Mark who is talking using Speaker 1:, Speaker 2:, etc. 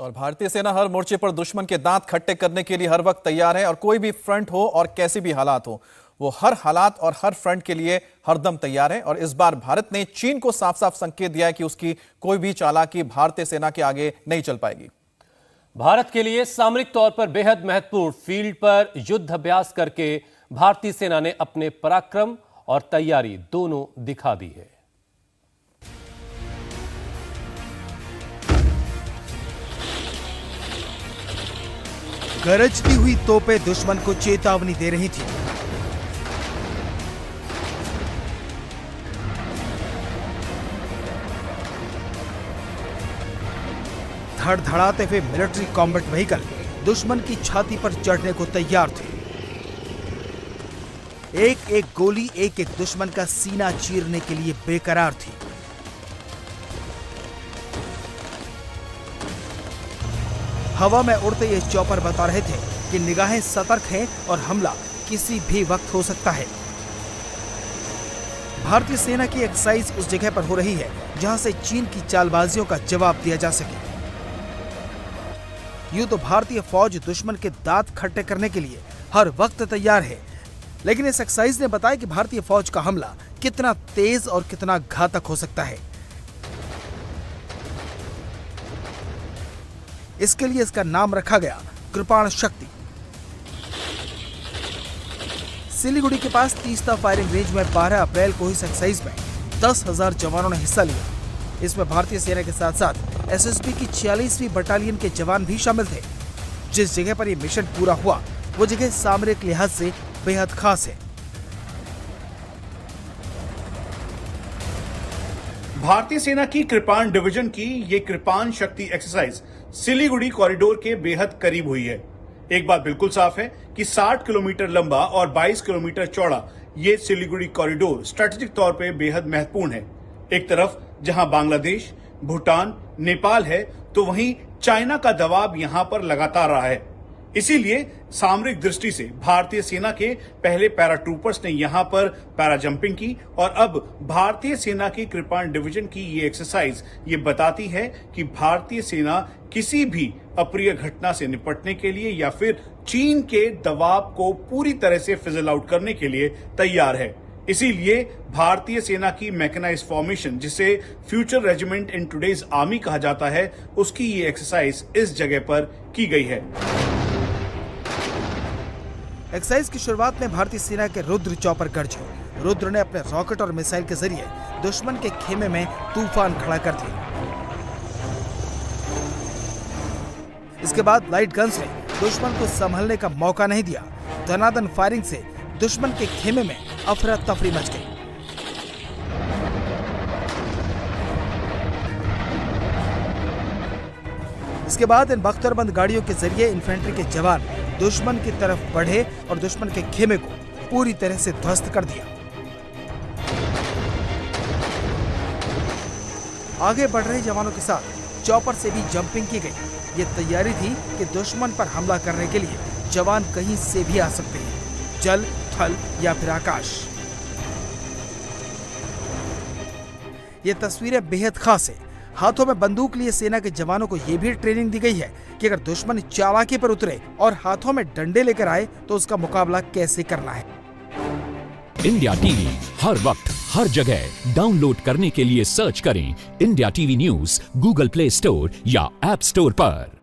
Speaker 1: और भारतीय सेना हर मोर्चे पर दुश्मन के दांत खट्टे करने के लिए हर वक्त तैयार है और कोई भी फ्रंट हो और कैसे भी हालात हो, वो हर हालात और हर फ्रंट के लिए हरदम तैयार है। और इस बार भारत ने चीन को साफ साफ संकेत दिया है कि उसकी कोई भी चालाकी भारतीय सेना के आगे नहीं चल पाएगी।
Speaker 2: भारत के लिए सामरिक तौर पर बेहद महत्वपूर्ण फील्ड पर युद्ध अभ्यास करके भारतीय सेना ने अपने पराक्रम और तैयारी दोनों दिखा दी है।
Speaker 3: गरजती हुई तोपें दुश्मन को चेतावनी दे रही थी। धड़धड़ाते हुए मिलिट्री कॉम्बैट व्हीकल दुश्मन की छाती पर चढ़ने को तैयार थे। एक एक गोली एक एक दुश्मन का सीना चीरने के लिए बेकरार थी। हवा में उड़ते ये चॉपर बता रहे थे कि निगाहें सतर्क हैं और हमला किसी भी वक्त हो सकता है। भारतीय सेना की एक्सरसाइज उस जगह पर हो रही है जहां से चीन की चालबाजियों का जवाब दिया जा सके। यूं तो भारतीय फौज दुश्मन के दांत खट्टे करने के लिए हर वक्त तैयार है, लेकिन इस एक्सरसाइज ने बताया कि भारतीय फौज का हमला कितना तेज और कितना घातक हो सकता है। इसके लिए इसका नाम रखा गया कृपाण शक्ति। सिलीगुड़ी के पास तीस्ता फायरिंग रेंज में 12 अप्रैल को इस एक्सरसाइज में 10,000 जवानों ने हिस्सा लिया। इसमें भारतीय सेना के साथ साथ एसएसबी की 46वीं बटालियन के जवान भी शामिल थे। जिस जगह पर यह मिशन पूरा हुआ वो जगह सामरिक लिहाज से बेहद खास है।
Speaker 4: भारतीय सेना की कृपाण डिवीजन की ये कृपाण शक्ति एक्सरसाइज सिलीगुड़ी कॉरिडोर के बेहद करीब हुई है। एक बात बिल्कुल साफ है कि 60 किलोमीटर लंबा और 22 किलोमीटर चौड़ा ये सिलीगुड़ी कॉरिडोर स्ट्रेटेजिक तौर पे बेहद महत्वपूर्ण है। एक तरफ जहां बांग्लादेश, भूटान, नेपाल है, तो वहीं चाइना का दबाव यहां पर लगातार रहा है। इसीलिए सामरिक दृष्टि से भारतीय सेना के पहले पैराट्रूपर्स ने यहां पर पैरा जंपिंग की और अब भारतीय सेना की कृपाण डिवीजन की ये एक्सरसाइज ये बताती है कि भारतीय सेना किसी भी अप्रिय घटना से निपटने के लिए या फिर चीन के दबाव को पूरी तरह से फिजल आउट करने के लिए तैयार है। इसीलिए भारतीय सेना की मैकेनाइज्ड फॉर्मेशन, जिसे future regiment in today's army कहा जाता है, उसकी ये एक्सरसाइज इस जगह पर की गई है।
Speaker 3: एक्सरसाइज की शुरुआत में भारतीय सेना के रुद्र चॉपर गरजे। रुद्र ने अपने रॉकेट और मिसाइल के जरिए दुश्मन के खेमे में तूफान खड़ा कर दिया। इसके बाद लाइट गन्स ने दुश्मन को संभलने का मौका नहीं दिया। धनाधन फायरिंग से दुश्मन के खेमे में अफरा तफरी मच गई। इसके बाद इन बख्तरबंद गाड़ियों के जरिए इन्फेंट्री के जवान दुश्मन की तरफ बढ़े और दुश्मन के खेमे को पूरी तरह से ध्वस्त कर दिया। आगे बढ़ रहे जवानों के साथ चॉपर से भी जंपिंग की गई। ये तैयारी थी कि दुश्मन पर हमला करने के लिए जवान कहीं से भी आ सकते हैं, जल, थल या फिर आकाश। ये तस्वीरें बेहद खास है। हाथों में बंदूक लिए सेना के जवानों को यह भी ट्रेनिंग दी गई है कि अगर दुश्मन चालाकी पर उतरे और हाथों में डंडे लेकर आए तो उसका मुकाबला कैसे करना है।
Speaker 5: इंडिया टीवी हर वक्त हर जगह डाउनलोड करने के लिए सर्च करें India TV news Google play store या ऐप स्टोर पर।